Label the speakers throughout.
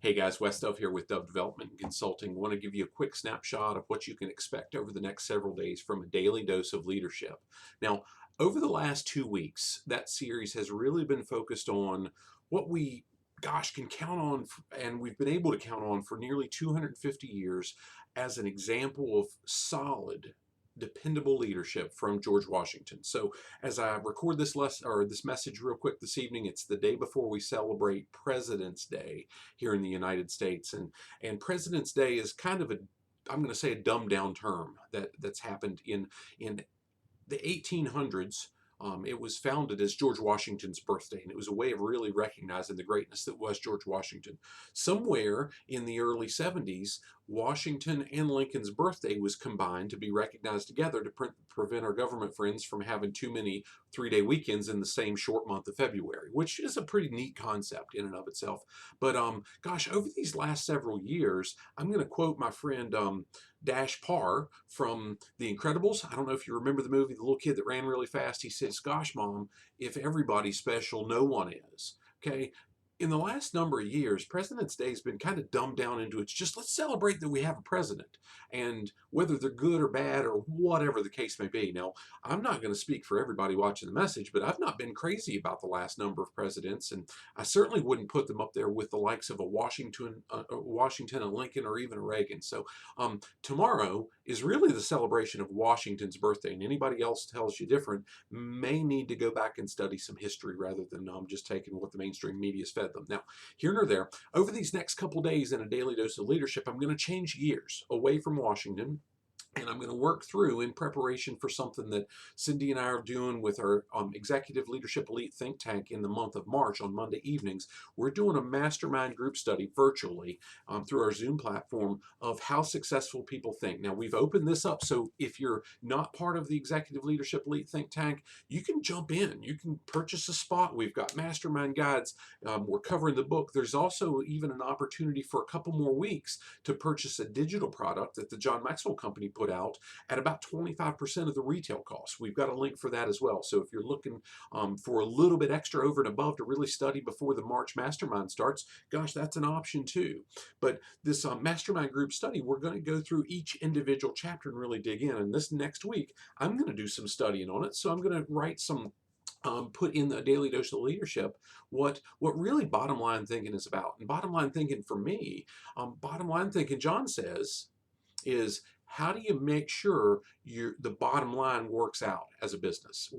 Speaker 1: Hey guys, West Dove here with Dove Development and Consulting. Want to give you a quick snapshot of what you can expect over the next several days from a daily dose of leadership. Now, over the last 2 weeks, that series has really been focused on what we, can count on, and we've been able to count on for nearly 250 years as an example of solid, dependable leadership from George Washington. So as I record this message real quick this evening, it's the day before we celebrate President's Day here in the United States, and President's Day is kind of a, I'm going to say, a dumbed down term that's happened in the 1800s. It was founded as George Washington's birthday, and it was a way of really recognizing the greatness that was George Washington. Somewhere in the early 70s, Washington and Lincoln's birthday was combined to be recognized together to prevent our government friends from having too many three-day weekends in the same short month of February, which is a pretty neat concept in and of itself. But over these last several years, I'm going to quote my friend Dash Parr from The Incredibles. I don't know if you remember the movie, the little kid that ran really fast. He says, "Gosh, Mom, if everybody's special, no one is." Okay. In the last number of years, President's Day has been kind of dumbed down into it's just let's celebrate that we have a president, and whether they're good or bad or whatever the case may be. Now, I'm not going to speak for everybody watching the message, but I've not been crazy about the last number of presidents, and I certainly wouldn't put them up there with the likes of a Washington, a Lincoln, or even a Reagan. So tomorrow is really the celebration of Washington's birthday, and anybody else tells you different may need to go back and study some history rather than just taking what the mainstream media has fed them. Now, here nor there, over these next couple days in a daily dose of leadership, I'm going to change gears away from Washington, and I'm going to work through in preparation for something that Cindy and I are doing with our Executive Leadership Elite Think Tank in the month of March on Monday evenings. We're doing a mastermind group study virtually through our Zoom platform of how successful people think. Now, we've opened this up, so if you're not part of the Executive Leadership Elite Think Tank, you can jump in. You can purchase a spot. We've got mastermind guides. We're covering the book. There's also even an opportunity for a couple more weeks to purchase a digital product that the John Maxwell Company put out at about 25% of the retail cost. We've got a link for that as well. So if you're looking for a little bit extra over and above to really study before the March Mastermind starts, gosh, that's an option too. But this Mastermind group study, we're going to go through each individual chapter and really dig in. And this next week, I'm going to do some studying on it. So I'm going to write some put in the daily dose of leadership what really bottom line thinking is about. And bottom line thinking for me, bottom line thinking, John says, is how do you make sure the bottom line works out as a business?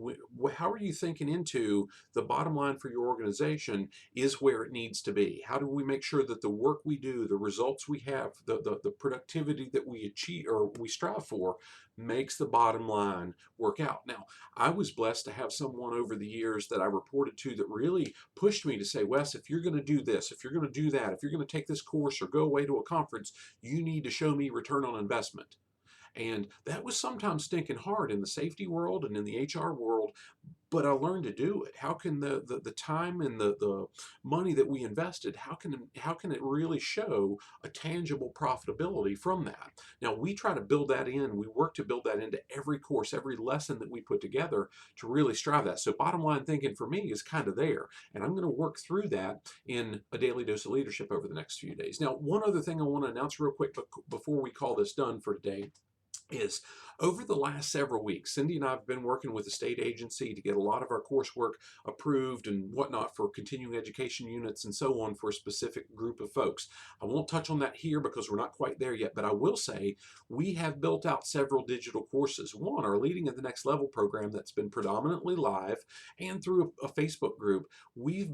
Speaker 1: How are you thinking into the bottom line for your organization is where it needs to be? How do we make sure that the work we do, the results we have, the productivity that we achieve or we strive for makes the bottom line work out? Now, I was blessed to have someone over the years that I reported to that really pushed me to say, Wes, if you're going to do this, if you're going to do that, if you're going to take this course or go away to a conference, you need to show me return on investment. And that was sometimes stinking hard in the safety world and in the HR world, but I learned to do it. How can the time and the money that we invested, how can it really show a tangible profitability from that? Now, we try to build that in. We work to build that into every course, every lesson that we put together to really strive that. So bottom line thinking for me is kind of there. And I'm going to work through that in a daily dose of leadership over the next few days. Now, one other thing I want to announce real quick before we call this done for today is over the last several weeks, Cindy and I have been working with the state agency to get a lot of our coursework approved and whatnot for continuing education units and so on for a specific group of folks. I won't touch on that here because we're not quite there yet, but I will say we have built out several digital courses. One, our Leading at the Next Level program that's been predominantly live and through a Facebook group. We've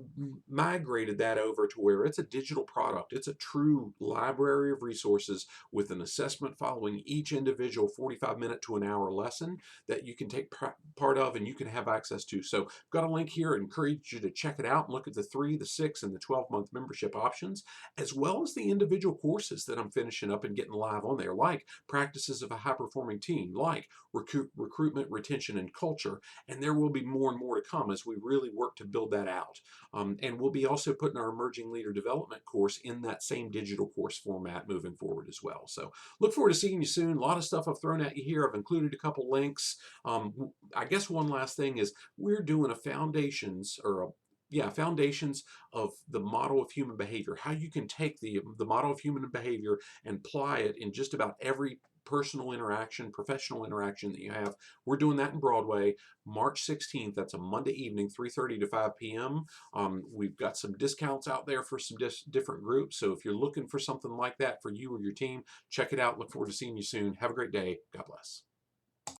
Speaker 1: migrated that over to where it's a digital product. It's a true library of resources with an assessment following each individual 45-minute to an hour lesson that you can take part of and you can have access to. So I've got a link here. I encourage you to check it out and look at the 3, the 6, and the 12-month membership options, as well as the individual courses that I'm finishing up and getting live on there, like Practices of a High-Performing Team, like Recruitment, Retention, and Culture. And there will be more and more to come as we really work to build that out. And we'll be also putting our Emerging Leader Development course in that same digital course format moving forward as well. So look forward to seeing you soon. A lot of stuff I've thrown at you here. I've included a couple links. I guess one last thing is we're doing a foundations or Yeah, foundations of the model of human behavior, how you can take the model of human behavior and apply it in just about every personal interaction, professional interaction that you have. We're doing that in Broadway, March 16th. That's a Monday evening, 3:30 to 5 p.m. We've got some discounts out there for some different groups. So if you're looking for something like that for you or your team, check it out. Look forward to seeing you soon. Have a great day. God bless.